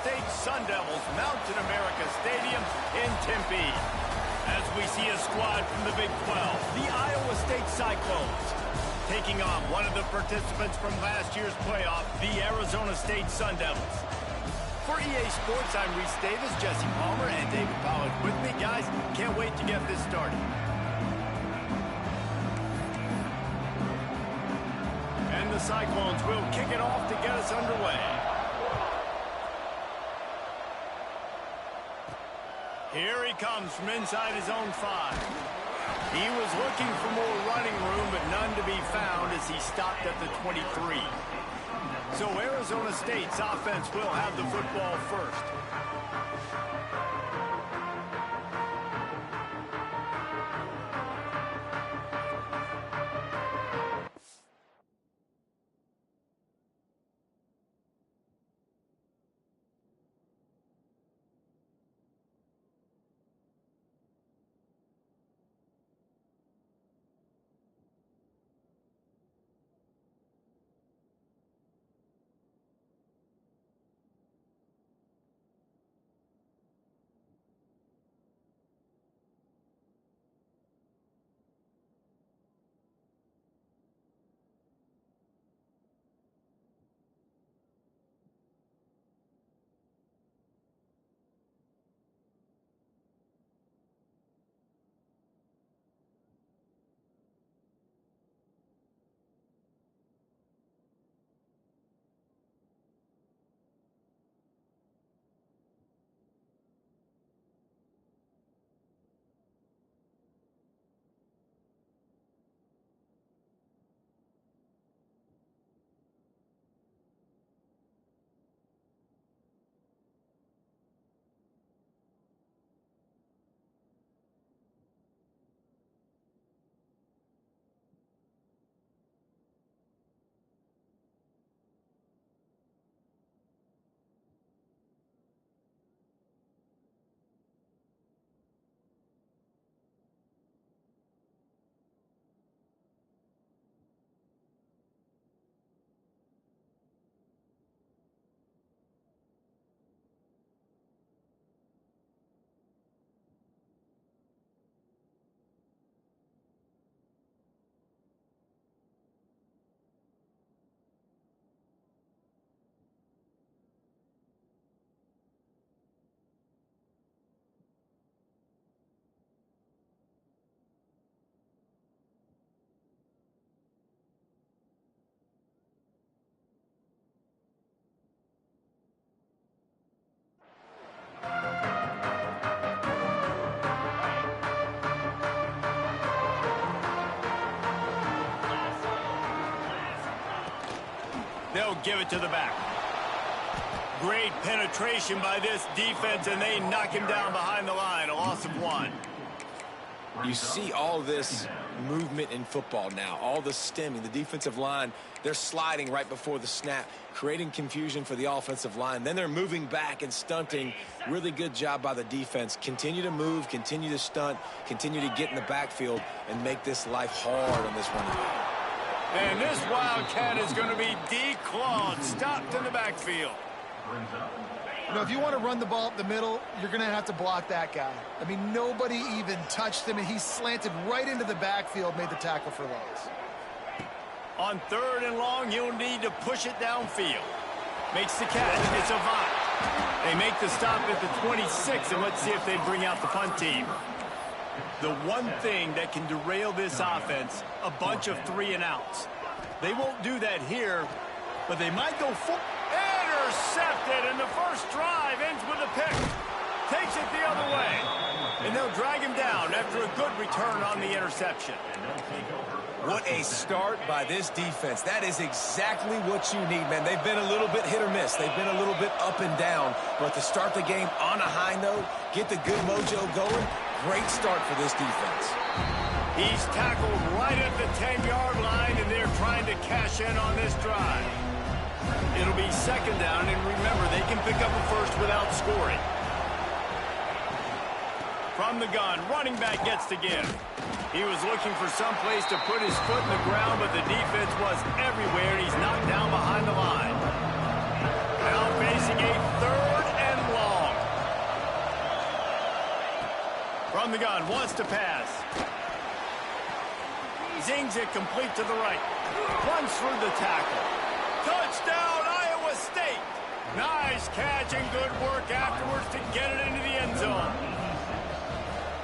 State Sun Devils mount in America Stadium in Tempe. As we see a squad from the Big 12, the Iowa State Cyclones, taking on one of the participants from last year's playoff, the Arizona State Sun Devils. For EA Sports, I'm Reese Davis, Jesse Palmer, and David Pollack with me. Guys, can't wait to get this started. And the Cyclones will kick it off to get us underway. Here he comes from inside his own 5. He was looking for more running room, but none to be found as he stopped at the 23. So Arizona State's offense will have the football first. They'll give it to the back. Great penetration by this defense, and they knock him down behind the line. A loss of 1. You see all this movement in football now, all the stemming, the defensive line, they're sliding right before the snap, creating confusion for the offensive line. Then they're moving back and stunting. Really good job by the defense. Continue to move, continue to stunt, continue to get in the backfield and make this life hard on this running back. And this Wildcat is going to be declawed, stopped in the backfield. You know, if you want to run the ball up the middle, you're going to have to block that guy. I mean, nobody even touched him, and he slanted right into the backfield, made the tackle for loss. On 3rd and long, he'll need to push it downfield. Makes the catch. It's Avant. They make the stop at the 26, and let's see if they bring out the punt team. The one thing that can derail this offense, a bunch of 3-and-outs. They won't do that here, but they might go full. Intercepted, and the first drive ends with a pick. Takes it the other way. And they'll drag him down after a good return on the interception. What a start by this defense. That is exactly what you need, man. They've been a little bit hit or miss. They've been a little bit up and down. But to start the game on a high note, get the good mojo going, great start for this defense. He's tackled right at the 10-yard line, and they're trying to cash in on this drive. It'll be 2nd down, and remember, they can pick up a first without scoring. From the gun, running back gets to give. He was looking for some place to put his foot in the ground, but the defense was everywhere, and he's knocked down behind the line. Now facing a 3rd the gun, wants to pass. Zings it complete to the right. Runs through the tackle. Touchdown, Iowa State! Nice catch and good work afterwards to get it into the end zone.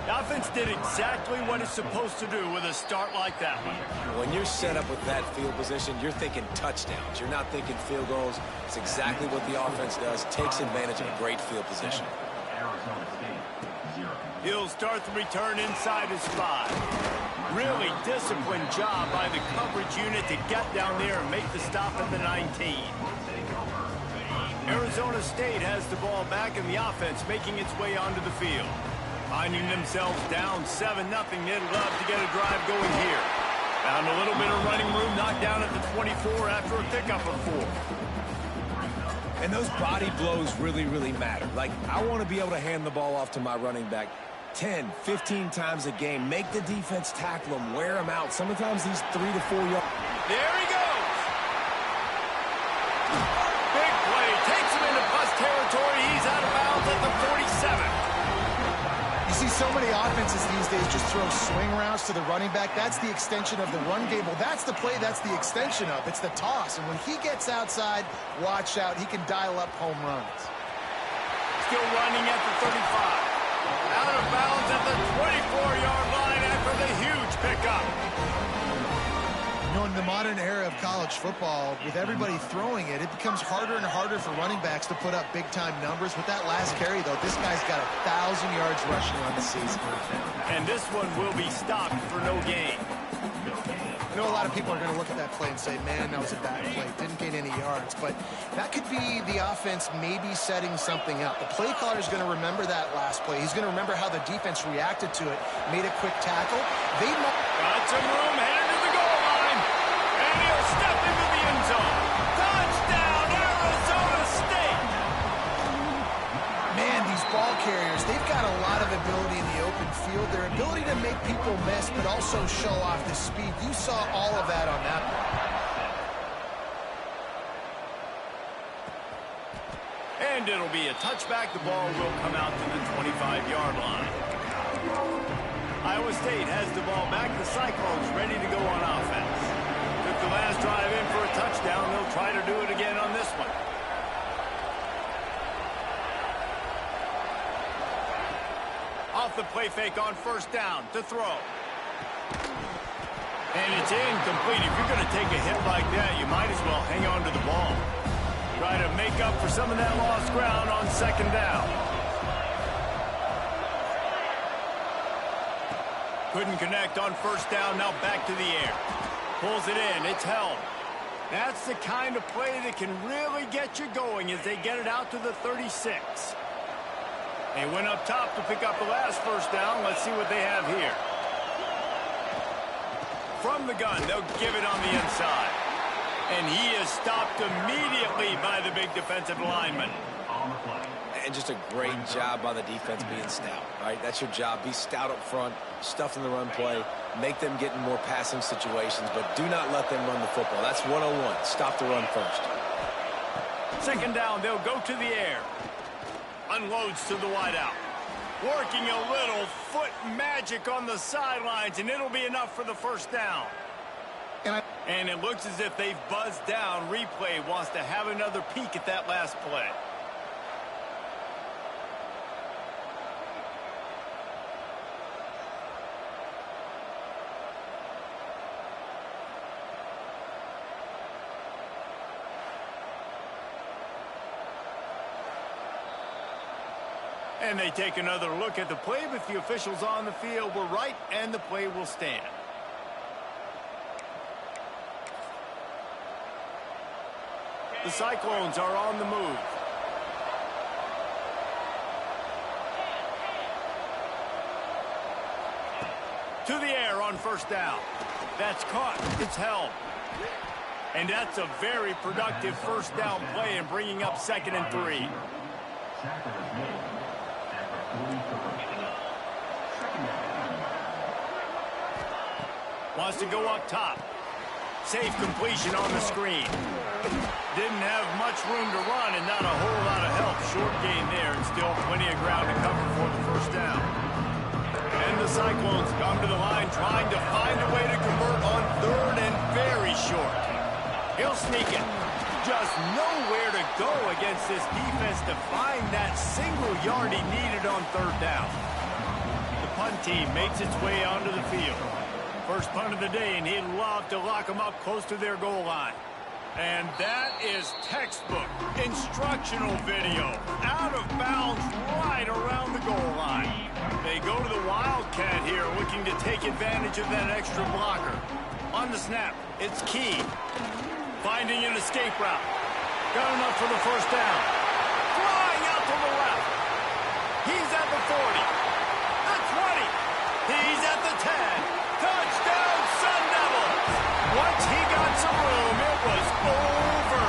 The offense did exactly what it's supposed to do with a start like that one. When you're set up with that field position, you're thinking touchdowns. You're not thinking field goals. It's exactly what the offense does. Takes advantage of a great field position. He'll start the return inside his 5. Really disciplined job by the coverage unit to get down there and make the stop at the 19. Arizona State has the ball back in the offense, making its way onto the field. Finding themselves down 7-0, they'd love to get a drive going here. Found a little bit of running room, knocked down at the 24 after a pickup of 4. And those body blows really, really matter. Like, I want to be able to hand the ball off to my running back 10, 15 times a game. Make the defense tackle them, wear them out. Sometimes these 3 to 4 yards. There he goes. Big play. Takes him into plus territory. He's out of bounds at the 47. You see so many offenses these days just throw swing routes to the running back. That's the extension of the run game. Well, that's the play that's the extension of. It's the toss. And when he gets outside, watch out. He can dial up home runs. Still running at the 35. Out of bounds at the 24-yard line after the huge pickup. You know, in the modern era of college football, with everybody throwing it, it becomes harder and harder for running backs to put up big-time numbers. With that last carry, though, this guy's got 1,000 yards rushing on the season. And this one will be stopped for no gain. I know a lot of people are going to look at that play and say, man, that was a bad play. Didn't gain any yards. But that could be the offense maybe setting something up. The play caller is going to remember that last play. He's going to remember how the defense reacted to it, made a quick tackle. Got some room, headed to the goal line. And he'll step into the end zone. Touchdown, Arizona State! Man, these ball carriers, they've got a lot of ability in the open field. Their ability to make people miss, but also show off the speed. You saw all of that on that one. And it'll be a touchback. The ball will come out to the 25-yard line. Iowa State has the ball back. The Cyclones ready to go on offense. Took the last drive in for a touchdown. They'll try to do it again on this one. Off the play fake on first down to throw. And it's incomplete. If you're going to take a hit like that, you might as well hang on to the ball. Try to make up for some of that lost ground on second down. Couldn't connect on first down. Now back to the air. Pulls it in. It's held. That's the kind of play that can really get you going as they get it out to the 36. They went up top to pick up the last first down. Let's see what they have here. From the gun, they'll give it on the inside. And he is stopped immediately by the big defensive lineman. And just a great job by the defense being stout, right? That's your job. Be stout up front, stuff in the run play, make them get in more passing situations, but do not let them run the football. That's 101. Stop the run first. Second down, they'll go to the air. Unloads to the wideout. Working a little foot magic on the sidelines, and it'll be enough for the first down. And it looks as if they've buzzed down. Replay wants to have another peek at that last play. And they take another look at the play, but the officials on the field were right, and the play will stand. The Cyclones are on the move. To the air on first down. That's caught. It's held. And that's a very productive first down play in bringing up 2nd and 3. Wants to go up top. Safe completion on the screen. Didn't have much room to run and not a whole lot of help. Short gain there and still plenty of ground to cover for the first down. the Cyclones come to the line trying to find a way to convert on third and very short. He'll sneak it. Just nowhere to go against this defense to find that single yard he needed on third down. The punt team makes its way onto the field. First punt of the day, and he'd love to lock them up close to their goal line. And that is textbook instructional video. Out of bounds right around the goal line. They go to the Wildcat here, looking to take advantage of that extra blocker. On the snap, it's Key. Finding an escape route. Got enough for the first down. Flying out to the left. He's at the 40. The 20. He's at the 10. Touchdown, Sun Devils. Once he got some room, it was over.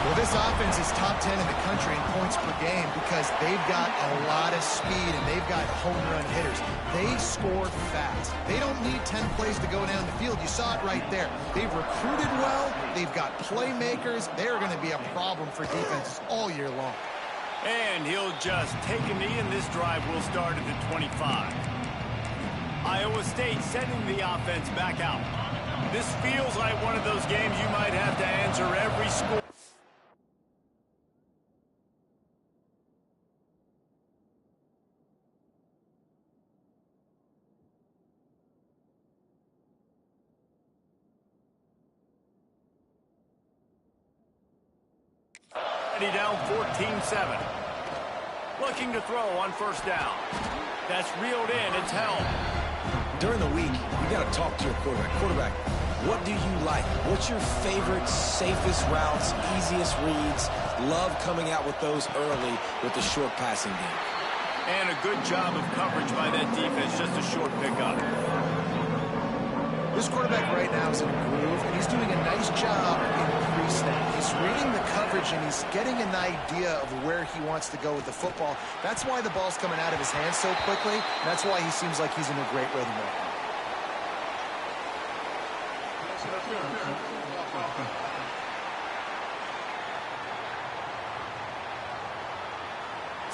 Well, this offense is top 10 in the country in points per game because they've got a lot of speed and they've got home run hitters. They score fast. They don't need 10 plays to go down the field. You saw it right there. They've recruited well. They've got playmakers. They're going to be a problem for defenses all year long. And he'll just take a knee, and this drive will start at the 25. Iowa State sending the offense back out. This feels like one of those games you might have to answer every score. Down 14-7. Looking to throw on first down. That's reeled in. It's held. During the week, you got to talk to your quarterback. Quarterback, what do you like? What's your favorite, safest routes, easiest reads? Love coming out with those early with the short passing game. And a good job of coverage by that defense. Just a short pickup. This quarterback right now is in a groove, and he's doing a nice job in pre-snap. He's reading the coverage, and he's getting an idea of where he wants to go with the football. That's why the ball's coming out of his hands so quickly. And that's why he seems like he's in a great rhythm right now.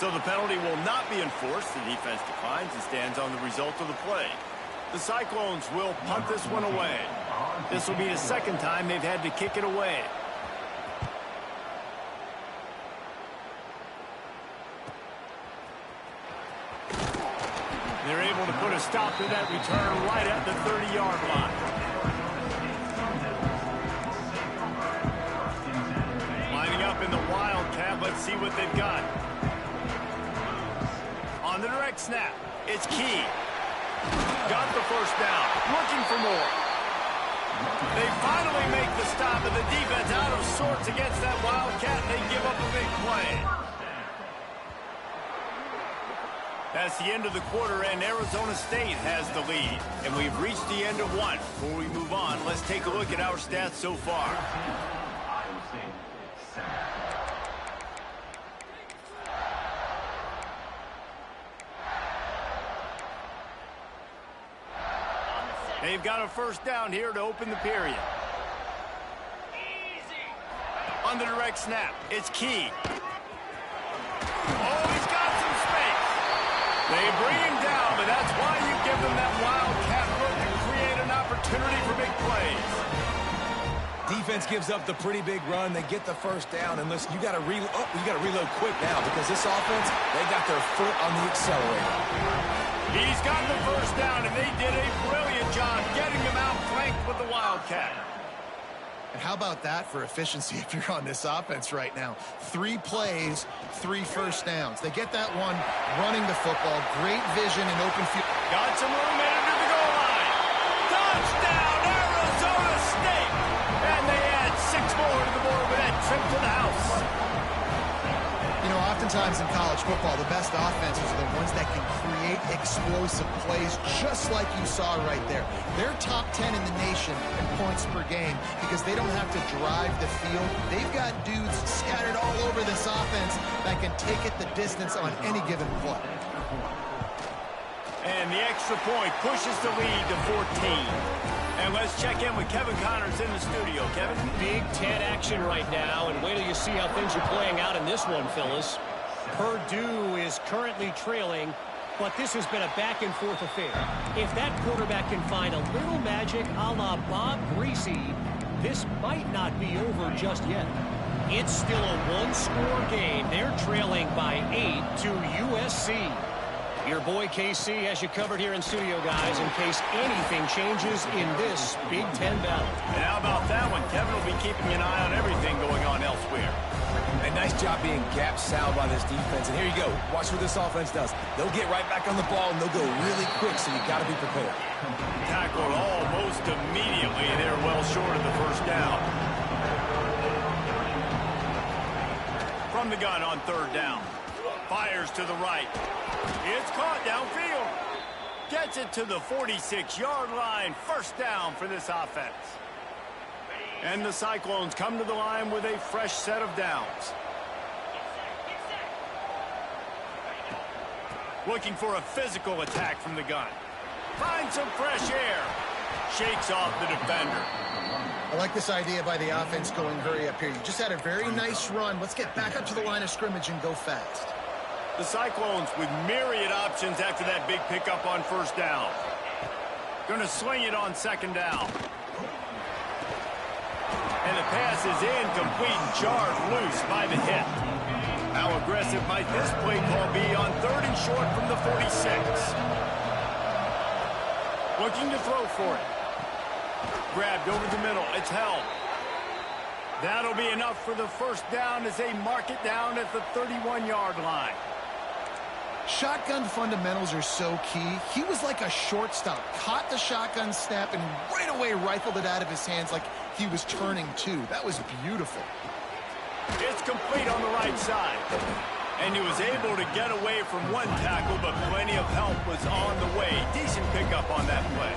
So the penalty will not be enforced. The defense declines and stands on the result of the play. The Cyclones will punt this one away. This will be the second time they've had to kick it away. They're able to put a stop to that return right at the 30-yard line. Lining up in the Wildcat. Let's see what they've got. On the direct snap, it's Key. Got the first down. Looking for more. They finally make the stop, and the defense out of sorts against that Wildcat, and they give up a big play. That's the end of the quarter, and Arizona State has the lead. And we've reached the end of one. Before we move on, let's take a look at our stats so far. They've got a first down here to open the period. On the direct snap, it's Key. Oh, he's got some space. They bring him down, but that's why you give them that Wildcat look to create an opportunity for big plays. Defense gives up the pretty big run. They get the first down, and listen, you got to reload quick now because this offense, they got their foot on the accelerator. He's got the first down, and they did a brilliant job getting him out flanked with the Wildcat. And how about that for efficiency if you're on this offense right now? 3 plays, 3 first downs. They get that one running the football. Great vision and open field. Got some room in to the goal line. Touchdown, Arizona State. And they add 6 more to the board with that trip to the house. You know, oftentimes in college football, the best offenses are the ones that can create explosive plays just like you saw right there. They're top 10 in the nation in points per game because they don't have to drive the field. They've got dudes scattered all over this offense that can take it the distance on any given play. And the extra point pushes the lead to 14. And let's check in with Kevin Connors in the studio. Kevin? Big Ten action right now, and wait till you see how things are playing out in this one, Phyllis. Purdue is currently trailing But this has been a back-and-forth affair. If that quarterback can find a little magic a la Bob Greasy, this might not be over just yet. It's still a one-score game. They're trailing by 8 to USC. Your boy KC has you covered here in studio, guys, in case anything changes in this Big Ten battle. And how about that one? Kevin will be keeping an eye on everything going on elsewhere. A nice job being gap sound by this defense. And here you go. Watch what this offense does. They'll get right back on the ball, and they'll go really quick, so you got to be prepared. Tackled almost immediately. They're well short of the first down. From the gun on third down. Fires to the right. It's caught downfield. Gets it to the 46-yard line. First down for this offense. And the Cyclones come to the line with a fresh set of downs. Looking for a physical attack from the gun. Finds some fresh air. Shakes off the defender. I like this idea by the offense going hurry up here. You just had a very nice run. Let's get back up to the line of scrimmage and go fast. The Cyclones with myriad options after that big pickup on first down. Going to swing it on second down. And the pass is incomplete and jarred loose by the hit. How aggressive might this play call be on third and short from the 46? Looking to throw for it. Grabbed over the middle. It's held. That'll be enough for the first down as they mark it down at the 31-yard line. Shotgun fundamentals are so key. He was like a shortstop. Caught the shotgun snap and right away rifled it out of his hands like he was turning two. That was beautiful. It's complete on the right side. And he was able to get away from one tackle, but plenty of help was on the way. Decent pickup on that play.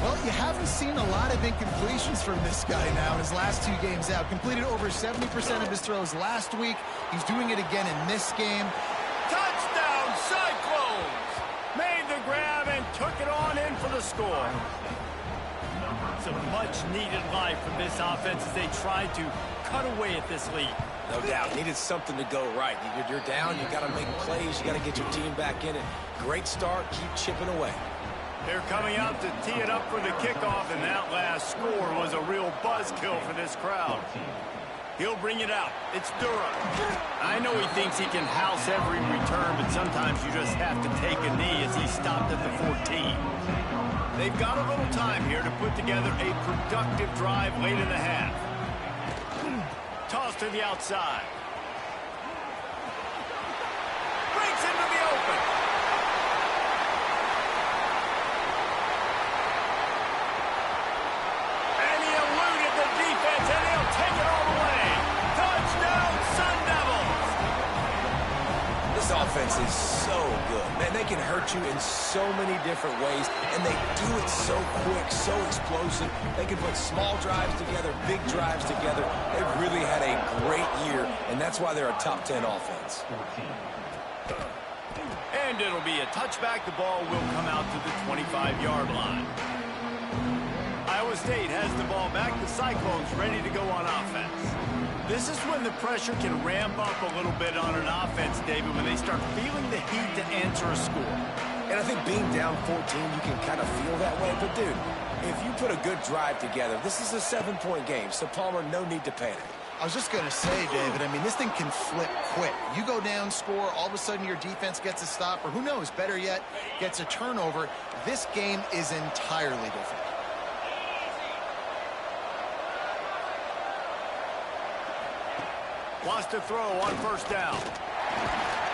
Well, you haven't seen a lot of incompletions from this guy now in his last two games out. Completed over 70% of his throws last week. He's doing it again in this game. Touchdown, Cyclones! Made the grab and took it on in for the score. Some much-needed life from this offense as they tried to cut away at this lead. No doubt. Needed something to go right. You're down. You got to make plays. You got to get your team back in it. Great start. Keep chipping away. They're coming out to tee it up for the kickoff, and that last score was a real buzzkill for this crowd. He'll bring it out. It's Durham. I know he thinks he can house every return, but sometimes you just have to take a knee as he stopped at the 14. They've got a little time here to put together a productive drive late in the half. Toss to the outside. Breaks into the open. And he eluded the defense, and he'll take it all the way. Touchdown, Sun Devils! This offense is so good. Man, they can hurt you in so many different ways, and they do it so quick, so explosive. They can put small drives together, big drives together. They've really had a great year, and that's why they're a top 10 offense. And it'll be a touchback. The ball will come out to the 25-yard line. Iowa State has the ball back. The Cyclones ready to go on offense. This is when the pressure can ramp up a little bit on an offense, David, when they start feeling the heat to answer a score. And I think being down 14, you can kind of feel that way. But, dude, if you put a good drive together, this is a 7-point game. So, Palmer, no need to panic. I was just going to say, David, I mean, this thing can flip quick. You go down, score, all of a sudden your defense gets a stop, or who knows, better yet, gets a turnover. This game is entirely different. Wants to throw on first down.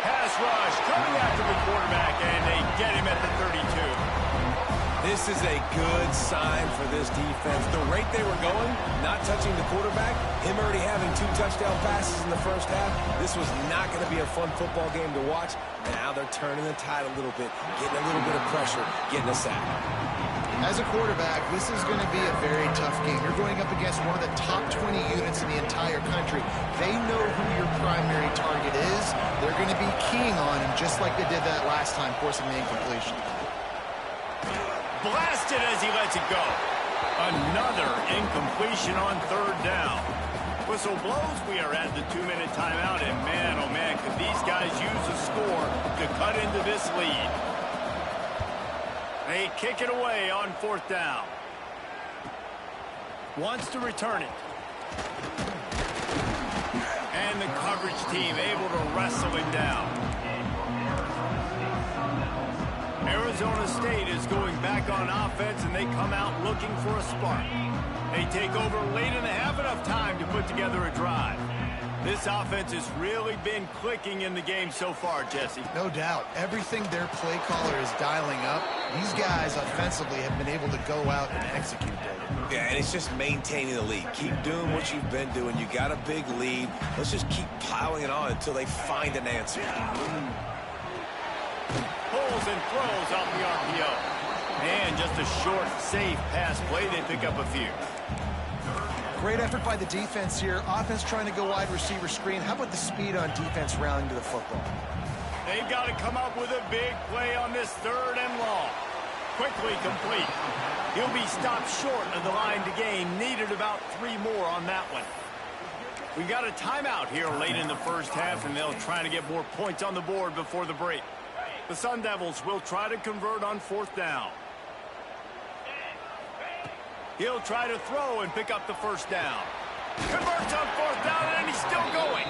Pass rush coming after the quarterback, and they get him at the 32. This is a good sign for this defense. The rate they were going, not touching the quarterback, him already having 2 touchdown passes in the first half, this was not going to be a fun football game to watch. Now they're turning the tide a little bit, getting a little bit of pressure, getting a sack. As a quarterback, this is going to be a very tough game. You're going up against one of the top 20 units in the entire country. They know who your primary target is. They're going to be keying on him just like they did that last time, forcing the incompletion. Blasted as he lets it go. Another incompletion on third down. Whistle blows, we are at the 2-minute timeout, and man, oh man, could these guys use a score to cut into this lead. They kick it away on 4th down. Wants to return it. And the coverage team able to wrestle him down. Arizona State is going back on offense, and they come out looking for a spark. They take over late and they have enough time to put together a drive. This offense has really been clicking in the game so far, Jesse. No doubt. Everything their play caller is dialing up, these guys offensively have been able to go out and execute that. Yeah, and it's just maintaining the lead. Keep doing what you've been doing. You got a big lead. Let's just keep piling it on until they find an answer. Pulls and throws off the RPO. And just a short, safe pass play. They pick up a few. Great effort by the defense here. Offense trying to go wide receiver screen. How about the speed on defense rallying to the football? They've got to come up with a big play on this 3rd and long. Quickly complete. He'll be stopped short of the line to gain. Needed about 3 more on that one. We got a timeout here late in the first half, and they'll try to get more points on the board before the break. The Sun Devils will try to convert on 4th down. He'll try to throw and pick up the 1st down. Converts on 4th down, and he's still going.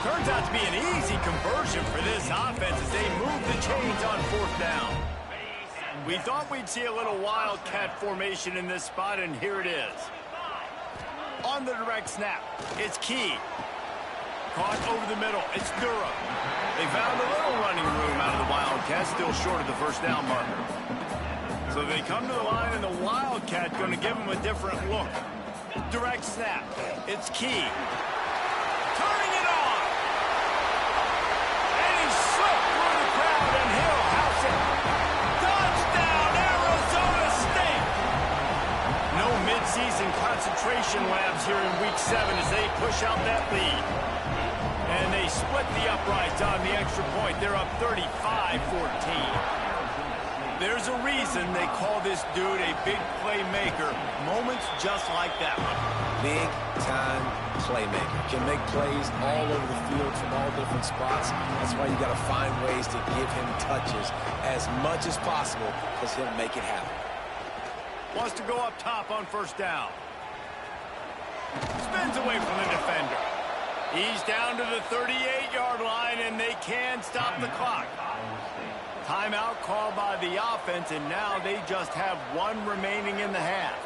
Turns out to be an easy conversion for this offense as they move the chains on 4th down. We thought we'd see a little wildcat formation in this spot, and here it is. On the direct snap, it's Key. Caught over the middle, it's Durham. They found a little running room out of the Wildcats, still short of the 1st down marker. So they come to the line, and the Wildcat going to give them a different look. Direct snap. It's Key. Turning it on. And he slipped through the crowd, and he'll house it. Touchdown, Arizona State. No midseason concentration labs here in Week 7 as they push out that lead. And they split the uprights on the extra point. They're up 35-14. There's a reason they call this dude a big playmaker. Moments just like that one. Big-time playmaker. Can make plays all over the field from all different spots. That's why you got to find ways to give him touches as much as possible, because he'll make it happen. Wants to go up top on 1st down. Spins away from the defender. He's down to the 38-yard line, and they can stop the clock. Timeout called by the offense, and now they just have 1 remaining in the half.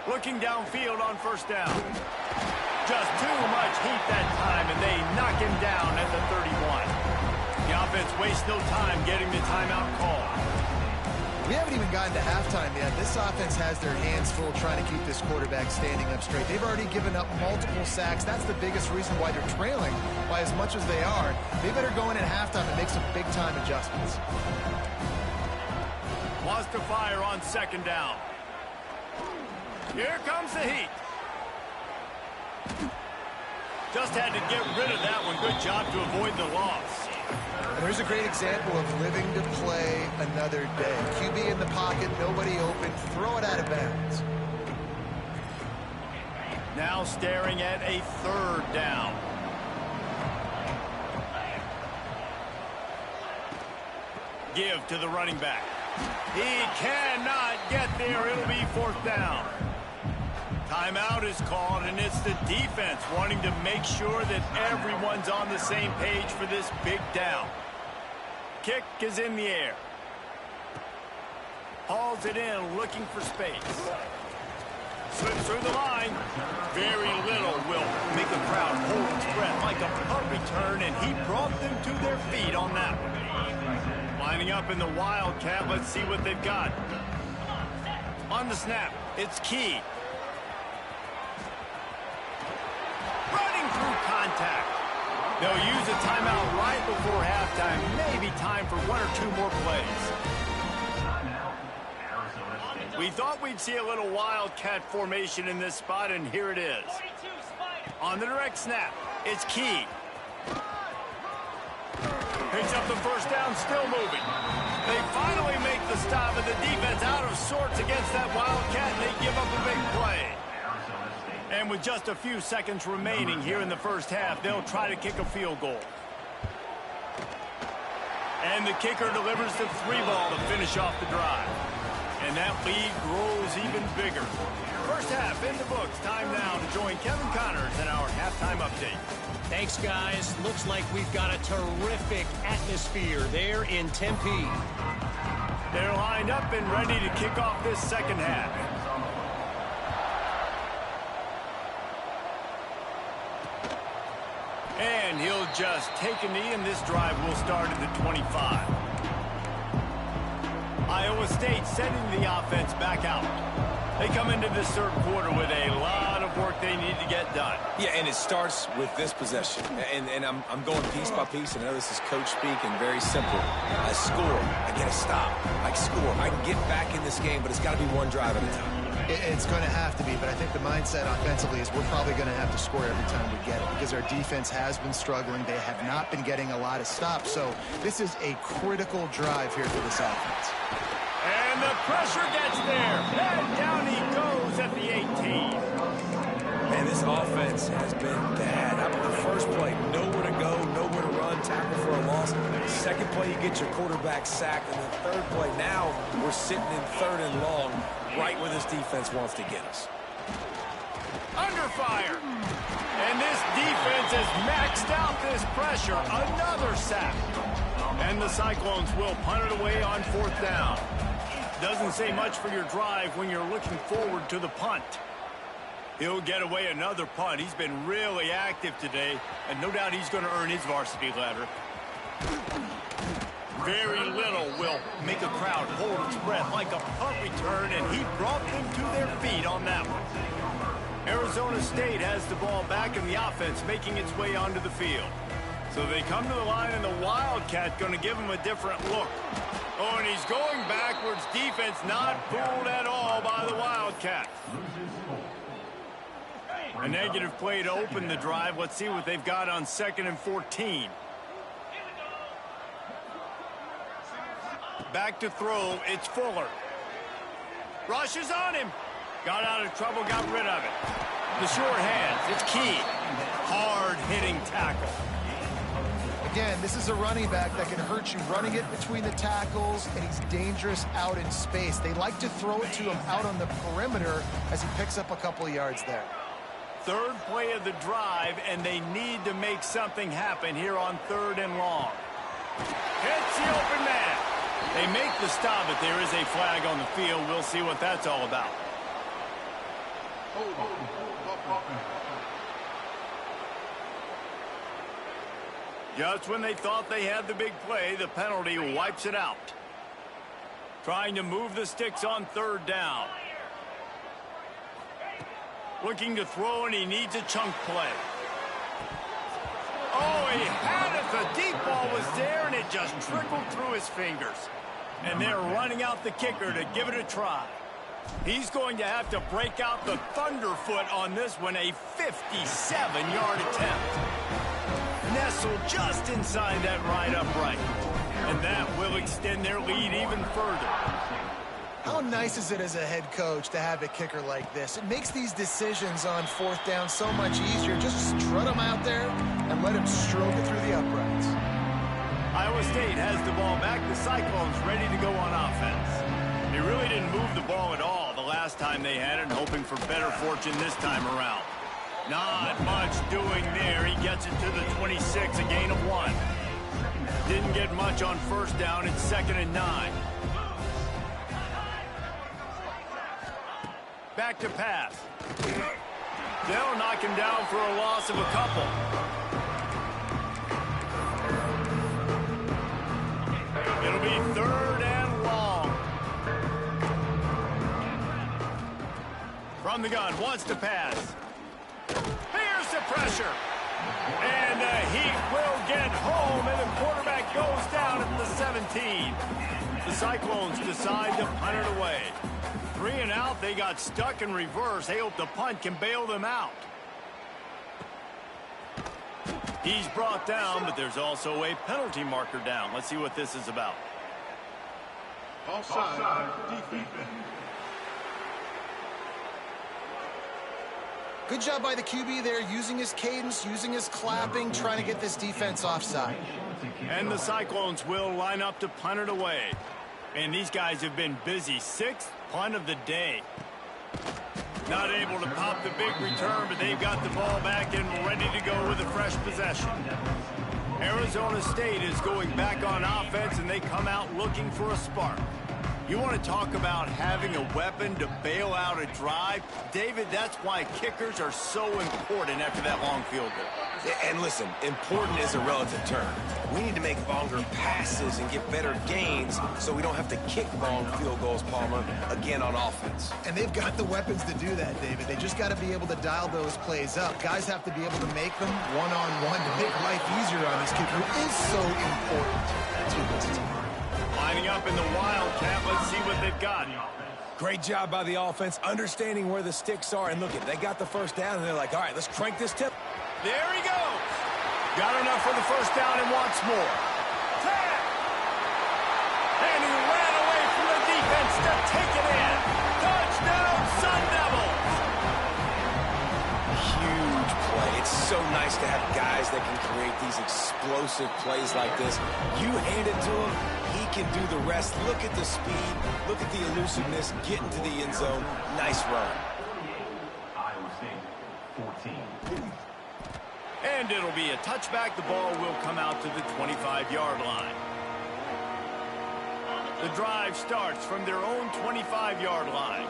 Looking downfield on 1st down. Just too much heat that time, and they knock him down at the 31. The offense wastes no time getting the timeout call. We haven't even gotten to halftime yet. This offense has their hands full trying to keep this quarterback standing up straight. They've already given up multiple sacks. That's the biggest reason why they're trailing by as much as they are. They better go in at halftime and make some big-time adjustments. Wants to fire on 2nd down. Here comes the heat. Just had to get rid of that one. Good job to avoid the loss. And there's a great example of living to play another day. QB in the pocket, nobody open, throw it out of bounds. Now staring at a 3rd down. Give to the running back. He cannot get there. It'll be 4th down. Timeout is called, and it's the defense wanting to make sure that everyone's on the same page for this big down. Kick is in the air. Hauls it in, looking for space. Slips through the line. Very little will make the crowd hold its breath like a punt return, and he brought them to their feet on that one. Lining up in the Wildcat, let's see what they've got. On the snap, it's Key. Running through contact. They'll use a timeout right before halftime. Maybe time for 1 or 2 more plays. We thought we'd see a little Wildcat formation in this spot, and here it is. On the direct snap, it's Key. Picks up the 1st down, still moving. They finally make the stop, and the defense out of sorts against that Wildcat, and they give up a big play. And with just a few seconds remaining here in the first half, they'll try to kick a field goal. And the kicker delivers the 3-ball to finish off the drive. And that lead grows even bigger. First half in the books. Time now to join Kevin Connors in our halftime update. Thanks, guys. Looks like we've got a terrific atmosphere there in Tempe. They're lined up and ready to kick off this second half. And he'll just take a knee, and this drive will start at the 25. Iowa State sending the offense back out. They come into this third quarter with a lot of work they need to get done. Yeah, and it starts with this possession. And I'm going piece by piece. I know this is coach speak and very simple. I score. I get a stop. I score. I can get back in this game, but it's got to be one drive at a time. It's going to have to be, but I think the mindset offensively is we're probably going to have to score every time we get it because our defense has been struggling. They have not been getting a lot of stops, so this is a critical drive here for this offense. And the pressure gets there. And down he goes at the 18. Man, this offense has been bad. How about the first play? Nowhere to go, nowhere to run, tackle for a loss. Second play, you get your quarterback sacked. And the third play, now we're sitting in third and long, right where this defense wants to get us. Under fire. And this defense has maxed out this pressure. Another sack. And the Cyclones will punt it away on fourth down. Doesn't say much for your drive when you're looking forward to the punt. He'll get away another punt. He's been really active today, and no doubt he's going to earn his varsity ladder. Very little will make a crowd hold its breath like a punt return, and he brought them to their feet on that one. Arizona State has the ball back in the offense, making its way onto the field. So they come to the line, and the Wildcat going to give him a different look. Oh, and he's going backwards. Defense not fooled at all by the Wildcat. A negative play to open the drive. Let's see what they've got on 2nd and 14. Back to throw. It's Fuller. Rushes on him. Got out of trouble, got rid of it. The short hands. It's key. Hard-hitting tackle. Again, this is a running back that can hurt you running it between the tackles, and he's dangerous out in space. They like to throw it to him out on the perimeter as he picks up a couple of yards there. Third play of the drive, and they need to make something happen here on 3rd and long. Hits the open man. They make the stop, but there is a flag on the field. We'll see what that's all about. Just when they thought they had the big play, the penalty wipes it out. Trying to move the sticks on 3rd down. Looking to throw, and he needs a chunk play. Oh, he had it. The deep ball was there, and it just trickled through his fingers. And they're running out the kicker to give it a try. He's going to have to break out the thunderfoot on this one, a 57-yard attempt. Nestled just inside that right upright. And that will extend their lead even further. How nice is it as a head coach to have a kicker like this? It makes these decisions on 4th down so much easier. Just strut him out there and let him stroke it through the uprights. Iowa State has the ball back. The Cyclones ready to go on offense. They really didn't move the ball at all the last time they had it, and hoping for better fortune this time around. Not much doing there. He gets it to the 26, a gain of 1. Didn't get much on 1st down. It's 2nd and 9. Back to pass. They'll knock him down for a loss of a couple. It'll be 3rd and long. From the gun, wants to pass. Here's the pressure. And the Heat will get home, and the quarterback goes down at the 17. The Cyclones decide to punt it away. 3 and out, they got stuck in reverse. They hope the punt can bail them out. He's brought down, but there's also a penalty marker down. Let's see what this is about. Offside defense. Good job by the QB there, using his cadence, using his clapping, trying to get this defense offside. And the Cyclones will line up to punt it away. And these guys have been busy. 6th punt of the day. Not able to pop the big return, but they've got the ball back and ready to go with a fresh possession. Arizona State is going back on offense, and they come out looking for a spark. You want to talk about having a weapon to bail out a drive? David, that's why kickers are so important after that long field goal. And listen, important is a relative term. We need to make longer passes and get better gains so we don't have to kick long field goals, Palmer, again on offense. And they've got the weapons to do that, David. They just got to be able to dial those plays up. Guys have to be able to make them one-on-one to make life easier on this kicker, who is so important to this team. Lining up in the Wildcat, let's see what they've got. Great job by the offense, understanding where the sticks are. And look, they got the first down, and they're like, all right, let's crank this tip. There he goes. Got enough for the first down and wants more. And he ran away from the defense to take it in. Touchdown, Sun Devils. Huge play. It's so nice to have guys that can create these explosive plays like this. You hand it to him, he can do the rest. Look at the speed. Look at the elusiveness. Get into the end zone. Nice run. And it'll be a touchback. The ball will come out to the 25-yard line. The drive starts from their own 25-yard line.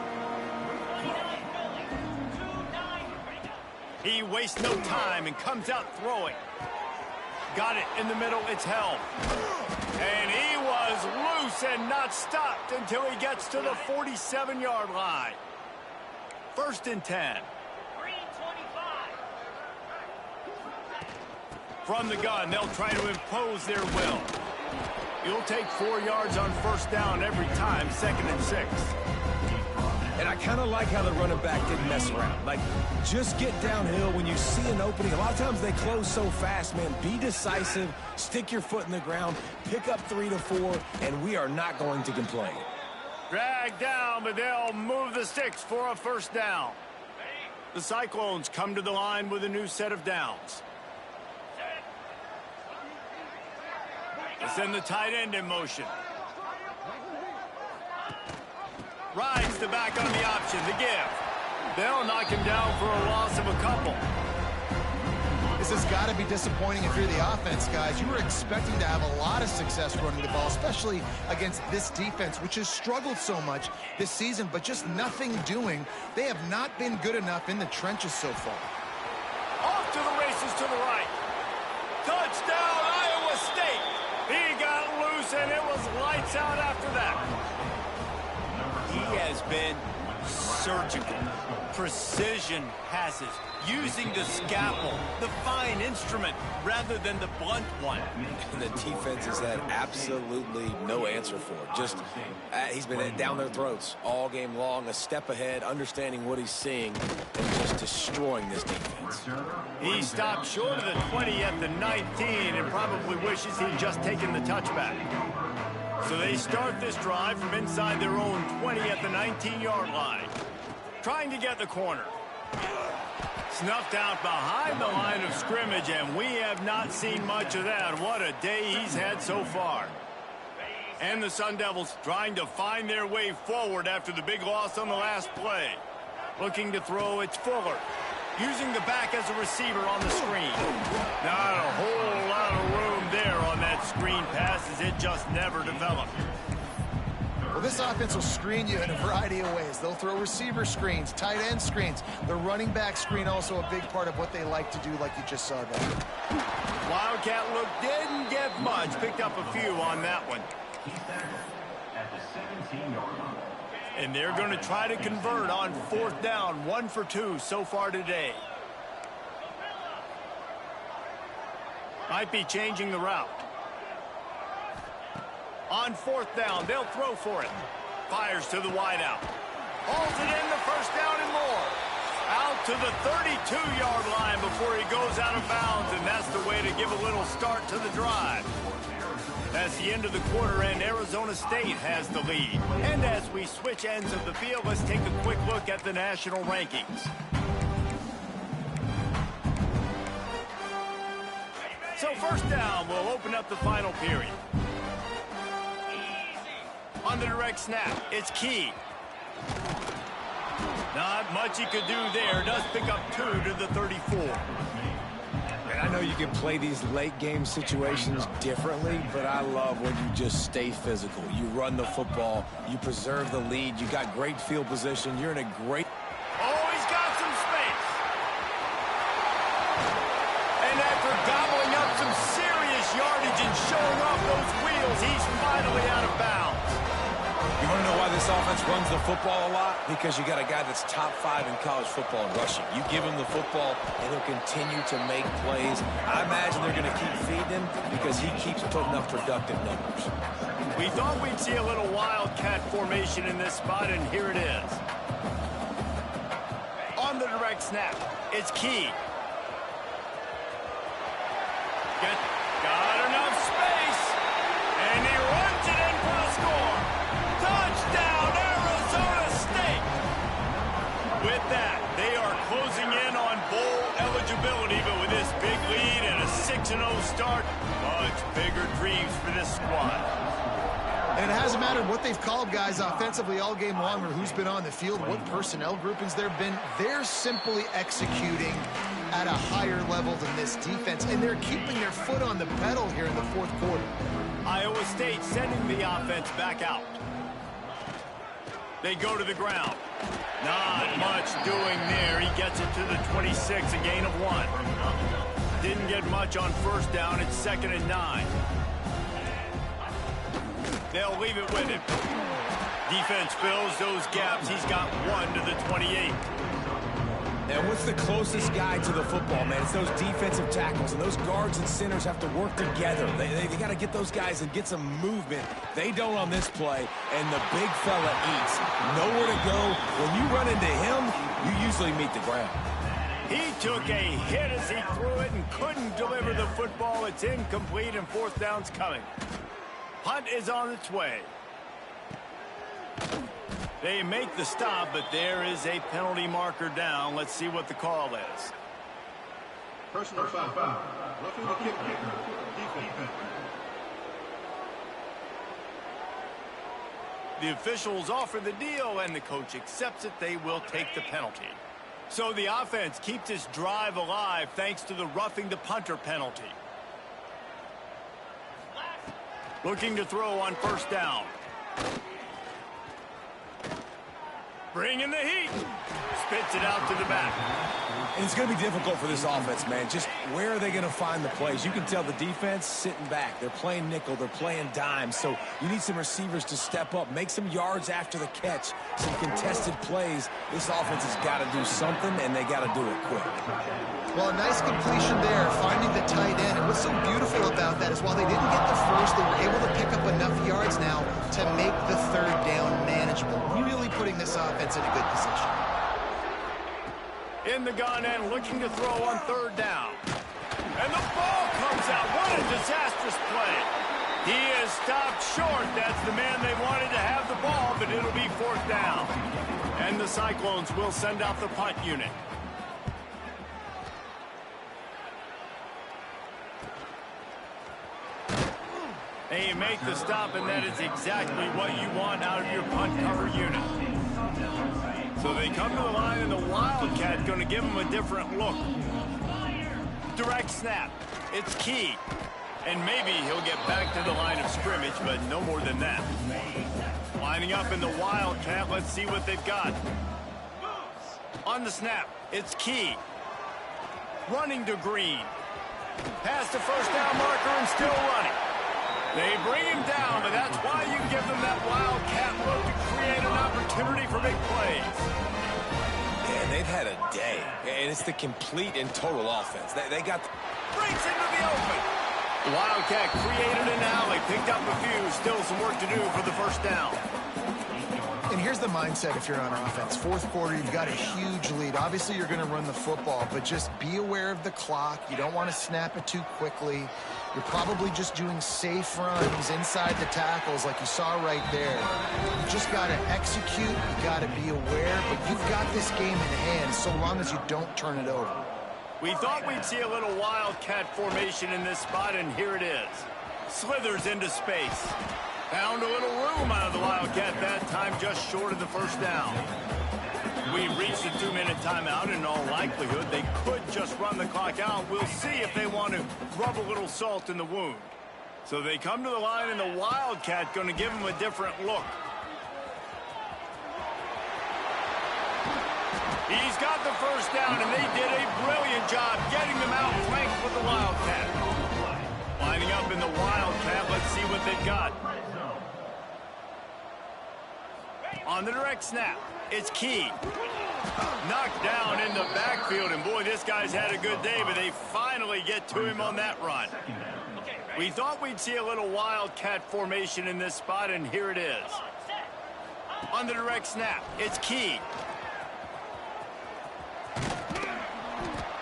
He wastes no time and comes out throwing. Got it in the middle. It's held. And he was loose and not stopped until he gets to the 47-yard line. 1st and 10. From the gun, they'll try to impose their will. You'll take 4 yards on first down every time, 2nd and 6. And I kind of like how the running back didn't mess around. Like, just get downhill when you see an opening. A lot of times they close so fast, man. Be decisive, stick your foot in the ground, pick up 3 to 4, and we are not going to complain. Drag down, but they'll move the sticks for a first down. The Cyclones come to the line with a new set of downs. They send the tight end in motion. Rides the back on the option, the give. They'll knock him down for a loss of a couple. This has got to be disappointing if you're the offense, guys. You were expecting to have a lot of success running the ball, especially against this defense, which has struggled so much this season, but just nothing doing. They have not been good enough in the trenches so far. Off to the races to the right. Touchdown, Iowa State. He got loose, and it was lights out after that. He has been surgical, precision passes, using the scalpel, the fine instrument, rather than the blunt one. And the defense has had absolutely no answer for it. Just, he's been down their throats all game long, a step ahead, understanding what he's seeing, and just destroying this defense. He stopped short of the 20 at the 19 and probably wishes he'd just taken the touchback. So they start this drive from inside their own 20 at the 19-yard line. Trying to get the corner. Snuffed out behind the line of scrimmage, and we have not seen much of that. What a day he's had so far. And the Sun Devils trying to find their way forward after the big loss on the last play. Looking to throw, it's Fuller. Using the back as a receiver on the screen. Not a whole lot of room there on that screen pass, as it just never developed. Well, this offense will screen you in a variety of ways. They'll throw receiver screens, tight end screens. The running back screen also a big part of what they like to do, like you just saw there. Wildcat look didn't get much. Picked up a few on that one. And they're going to try to convert on 4th down. 1 for 2 so far today. Might be changing the route. On 4th down, they'll throw for it. Fires to the wideout. Hauls it in, the first down and more. Out to the 32-yard line before he goes out of bounds, and that's the way to give a little start to the drive. That's the end of the quarter, and Arizona State has the lead. And as we switch ends of the field, let's take a quick look at the national rankings. So first down will open up the final period. On the direct snap, it's Key. Not much he could do there. Does pick up 2 to the 34. And I know you can play these late game situations differently, but I love when you just stay physical. You run the football, you preserve the lead, you got great field position, you're in a great... Oh, he's got some space. And after gobbling up some serious yardage and showing off those wheels, he's finally out of bounds. You want to know why this offense runs the football a lot? Because you got a guy that's top 5 in college football in rushing. You give him the football, and he'll continue to make plays. I imagine they're going to keep feeding him because he keeps putting up productive numbers. We thought we'd see a little wildcat formation in this spot, and here it is. On the direct snap, it's Key. Got enough space, and he runs it in for the score. Touchdown, Arizona State! With that, they are closing in on bowl eligibility, but with this big lead and a 6-0 start, much bigger dreams for this squad. And it hasn't mattered what they've called guys offensively all game long or who's been on the field, what personnel groupings there have been. They're simply executing at a higher level than this defense, and they're keeping their foot on the pedal here in the fourth quarter. Iowa State sending the offense back out. They go to the ground. Not much doing there. He gets it to the 26, a gain of 1. Didn't get much on first down. It's 2nd and 9. They'll leave it with him. Defense fills those gaps. He's got 1 to the 28. And what's the closest guy to the football, man? It's those defensive tackles, and those guards and centers have to work together. They got to get those guys and get some movement. They don't on this play, and the big fella eats. Nowhere to go. When you run into him, you usually meet the ground. He took a hit as he threw it and couldn't deliver the football. It's incomplete, and 4th down's coming. Punt is on its way. They make the stop, but there is a penalty marker down. Let's see what the call is. Personal foul. Roughing the kicker. Defense. The officials offer the deal, and the coach accepts it. They will take the penalty. So the offense keeps this drive alive thanks to the roughing the punter penalty. Looking to throw on first down. Bringing the heat. Spits it out to the back. And it's going to be difficult for this offense, man. Just where are they going to find the plays? You can tell the defense sitting back. They're playing nickel. They're playing dime. So you need some receivers to step up, make some yards after the catch, some contested plays. This offense has got to do something, and they got to do it quick. Well, a nice completion there, finding the tight end. And what's so beautiful about that is while they didn't get the first, they were able to pick up enough yards now to make the 3rd down manageable, really putting this offense in a good position. In the gun and looking to throw on 3rd down. And the ball comes out. What a disastrous play. He is stopped short. That's the man they wanted to have the ball, but it'll be 4th down. And the Cyclones will send out the punt unit. They make the stop, and that is exactly what you want out of your punt cover unit. So they come to the line, and the Wildcat going to give them a different look. Direct snap. It's Key. And maybe he'll get back to the line of scrimmage, but no more than that. Lining up in the Wildcat. Let's see what they've got. On the snap, it's Key. Running to Green. Past the first down marker and still running. They bring him down, but that's why you give them that wildcat look to create an opportunity for big plays. Yeah, they've had a day, and it's the complete and total offense. They got... Breaks into the open. The Wildcat created an alley, picked up a few, still some work to do for the first down. And here's the mindset if you're on offense. 4th quarter, you've got a huge lead. Obviously, you're going to run the football, but just be aware of the clock. You don't want to snap it too quickly. You're probably just doing safe runs inside the tackles like you saw right there. You just got to execute. You got to be aware, but you've got this game in hand so long as you don't turn it over. We thought we'd see a little wildcat formation in this spot, and here it is. Slithers into space. Found a little room out of the wildcat that time, just short of the first down. We've reached the 2-minute timeout, and in all likelihood, they could just run the clock out. We'll see if they want to rub a little salt in the wound. So they come to the line, and the wildcat going to give them a different look. He's got the first down, and they did a brilliant job getting them out flanked with the wildcat. Lining up in the wildcat, let's see what they've got. On the direct snap, it's Key. Knocked down in the backfield, and boy, this guy's had a good day, but they finally get to him on that run. We thought we'd see a little wildcat formation in this spot, and here it is. On the direct snap, it's Key.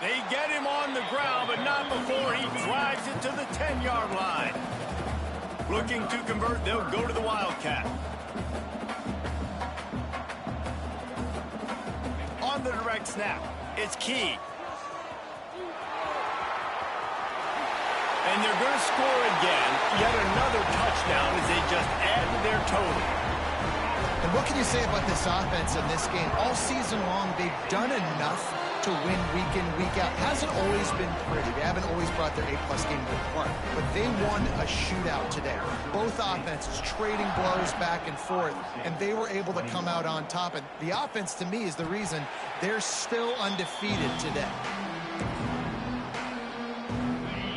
They get him on the ground, but not before he drives it to the 10-yard line. Looking to convert, they'll go to the wildcat. On the direct snap, it's Key. And they're going to score again. Yet another touchdown as they just add to their total. And what can you say about this offense in this game? All season long, they've done enough to win week in, week out. Hasn't always been pretty. They haven't always brought their A-plus game to the park. But they won a shootout today. Both offenses trading blows back and forth, and they were able to come out on top. And the offense, to me, is the reason they're still undefeated today.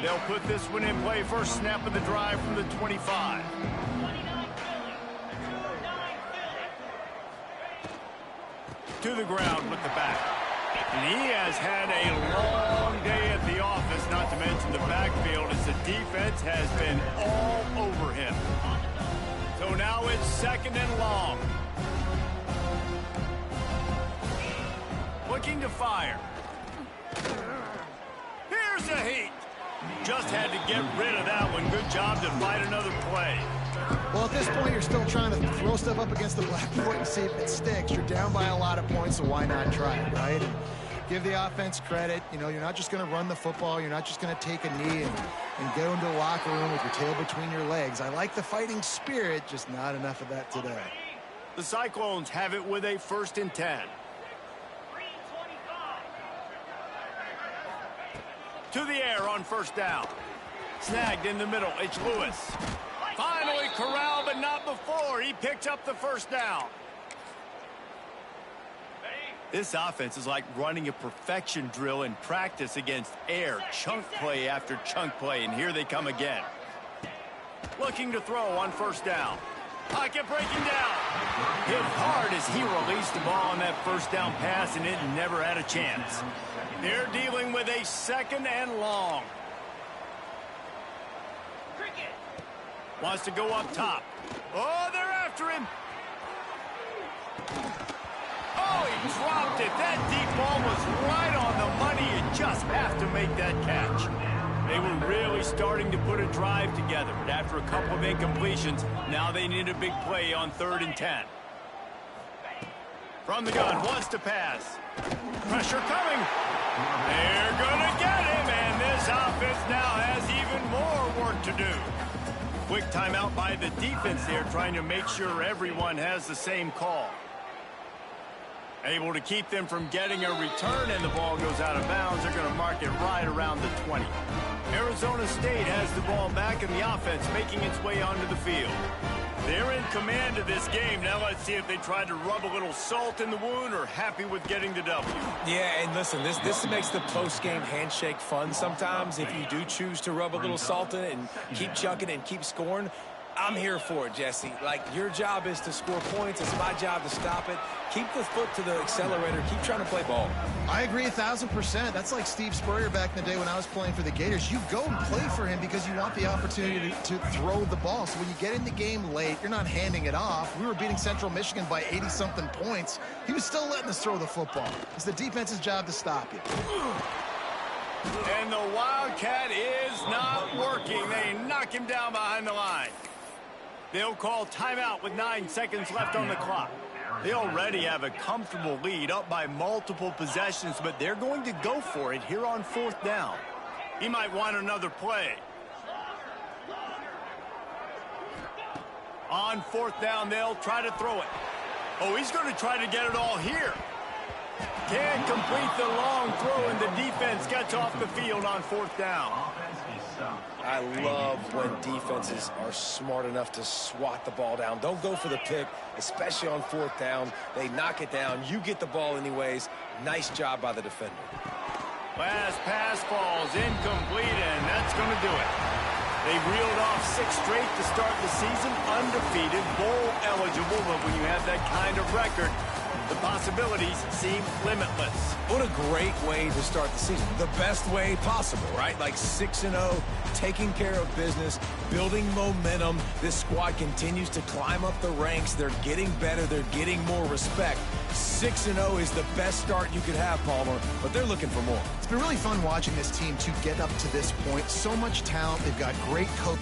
They'll put this one in play. First snap of the drive from the 25. To the ground with the back. And he has had a long day at the office, not to mention the backfield, as the defense has been all over him. So now it's second and long. Looking to fire. Here's a heat. Just had to get rid of that one. Good job to fight another play. Well, at this point, you're still trying to throw stuff up against the blackboard and see if it sticks. You're down by a lot of points, so why not try it, right? And give the offense credit. You know, you're not just going to run the football. You're not just going to take a knee and go into the locker room with your tail between your legs. I like the fighting spirit, just not enough of that today. The Cyclones have it with a 1st and 10. To the air on first down. Snagged in the middle. It's Lewis. Finally corralled, but not before. He picked up the first down. This offense is like running a perfection drill in practice against air. Chunk play after chunk play, and here they come again. Looking to throw on first down. Pocket breaking down. Hit hard as he released the ball on that first down pass, and it never had a chance. They're dealing with a 2nd and long. Wants to go up top. Oh, they're after him. Oh, he dropped it. That deep ball was right on the money. You just have to make that catch. They were really starting to put a drive together. But after a couple of incompletions, now they need a big play on 3rd and 10. From the gun, wants to pass. Pressure coming. They're going to get him, and this offense now has even more work to do. Quick timeout by the defense there, trying to make sure everyone has the same call. Able to keep them from getting a return, and the ball goes out of bounds. They're going to mark it right around the 20. Arizona State has the ball back, and the offense making its way onto the field. They're in command of this game. Now let's see if they tried to rub a little salt in the wound or happy with getting the W. Yeah, and listen, this makes the post-game handshake fun sometimes. If you do choose to rub a little salt in it and keep chucking and keep scoring, I'm here for it, Jesse. Like, your job is to score points. It's my job to stop it. Keep the foot to the accelerator. Keep trying to play ball. I agree 1,000%. That's like Steve Spurrier back in the day when I was playing for the Gators. You go and play for him because you want the opportunity to throw the ball. So when you get in the game late, you're not handing it off. We were beating Central Michigan by 80-something points. He was still letting us throw the football. It's the defense's job to stop you. And the Wildcat is not working. They knock him down behind the line. They'll call timeout with 9 seconds left on the clock. They already have a comfortable lead, up by multiple possessions, but they're going to go for it here on 4th down. He might want another play. On 4th down, they'll try to throw it. Oh, he's going to try to get it all here. Can't complete the long throw, and the defense gets off the field on 4th down. I love when defenses are smart enough to swat the ball down. Don't go for the pick, especially on 4th down. They knock it down. You get the ball anyways. Nice job by the defender. Last pass falls incomplete, and that's going to do it. They reeled off 6 straight to start the season, undefeated, bowl eligible, but when you have that kind of record, the possibilities seem limitless. What a great way to start the season. The best way possible, right? Like 6-0, taking care of business, building momentum. This squad continues to climb up the ranks. They're getting better. They're getting more respect. 6-0 is the best start you could have, Palmer, but they're looking for more. It's been really fun watching this team to get up to this point. So much talent. They've got great coach.